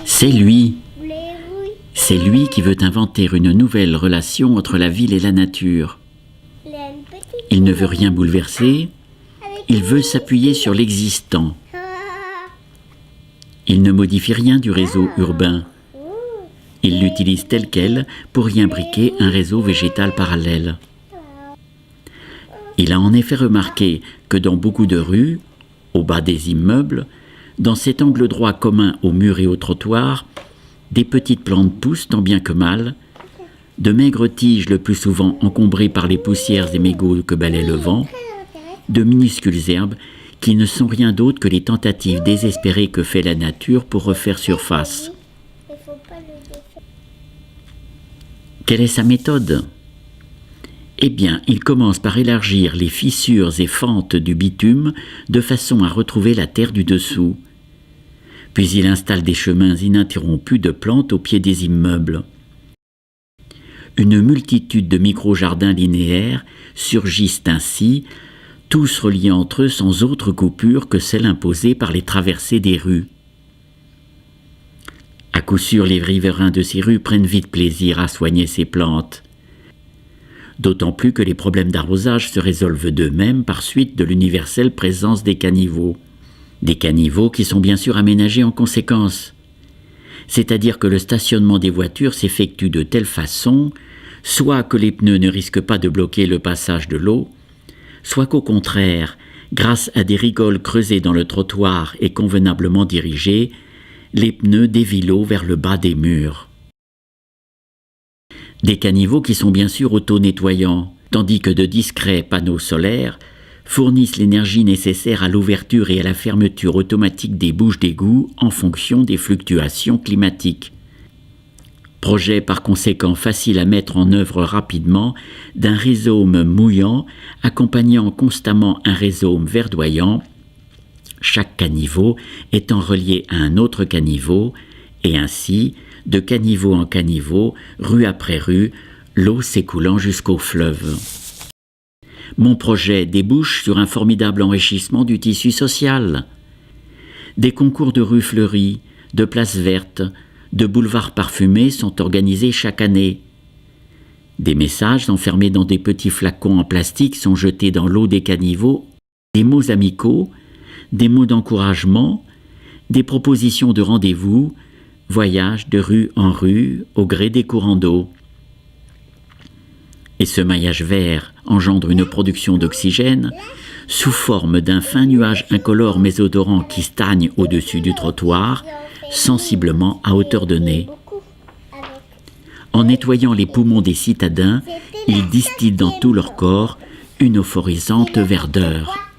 C'est lui. C'est lui qui veut inventer une nouvelle relation entre la ville et la nature. Il ne veut rien bouleverser, il veut s'appuyer sur l'existant. Il ne modifie rien du réseau urbain. Il l'utilise tel quel pour y imbriquer un réseau végétal parallèle. Il a en effet remarqué que dans beaucoup de rues, au bas des immeubles, dans cet angle droit commun aux murs et aux trottoirs, des petites plantes poussent tant bien que mal, de maigres tiges le plus souvent encombrées par les poussières et mégots que balaie le vent, de minuscules herbes qui ne sont rien d'autre que les tentatives désespérées que fait la nature pour refaire surface. Quelle est sa méthode ? Eh bien, il commence par élargir les fissures et fentes du bitume de façon à retrouver la terre du dessous. Puis il installe des chemins ininterrompus de plantes au pied des immeubles. Une multitude de micro-jardins linéaires surgissent ainsi, tous reliés entre eux sans autre coupure que celle imposée par les traversées des rues. À coup sûr, les riverains de ces rues prennent vite plaisir à soigner ces plantes. D'autant plus que les problèmes d'arrosage se résolvent d'eux-mêmes par suite de l'universelle présence des caniveaux. Des caniveaux qui sont bien sûr aménagés en conséquence. C'est-à-dire que le stationnement des voitures s'effectue de telle façon, soit que les pneus ne risquent pas de bloquer le passage de l'eau, soit qu'au contraire, grâce à des rigoles creusées dans le trottoir et convenablement dirigées, les pneus dévient l'eau vers le bas des murs. Des caniveaux qui sont bien sûr auto-nettoyants, tandis que de discrets panneaux solaires fournissent l'énergie nécessaire à l'ouverture et à la fermeture automatique des bouches d'égout en fonction des fluctuations climatiques. Projet par conséquent facile à mettre en œuvre rapidement d'un rhizome mouillant accompagnant constamment un rhizome verdoyant, chaque caniveau étant relié à un autre caniveau, et ainsi, de caniveau en caniveau, rue après rue, l'eau s'écoulant jusqu'au fleuve. Mon projet débouche sur un formidable enrichissement du tissu social. Des concours de rues fleuries, de places vertes, de boulevards parfumés sont organisés chaque année. Des messages enfermés dans des petits flacons en plastique sont jetés dans l'eau des caniveaux, des mots amicaux, des mots d'encouragement, des propositions de rendez-vous, voyages de rue en rue au gré des courants d'eau. Et ce maillage vert engendre une production d'oxygène sous forme d'un fin nuage incolore mais odorant qui stagne au-dessus du trottoir, sensiblement à hauteur de nez. En nettoyant les poumons des citadins, ils distillent dans tout leur corps une euphorisante verdeur.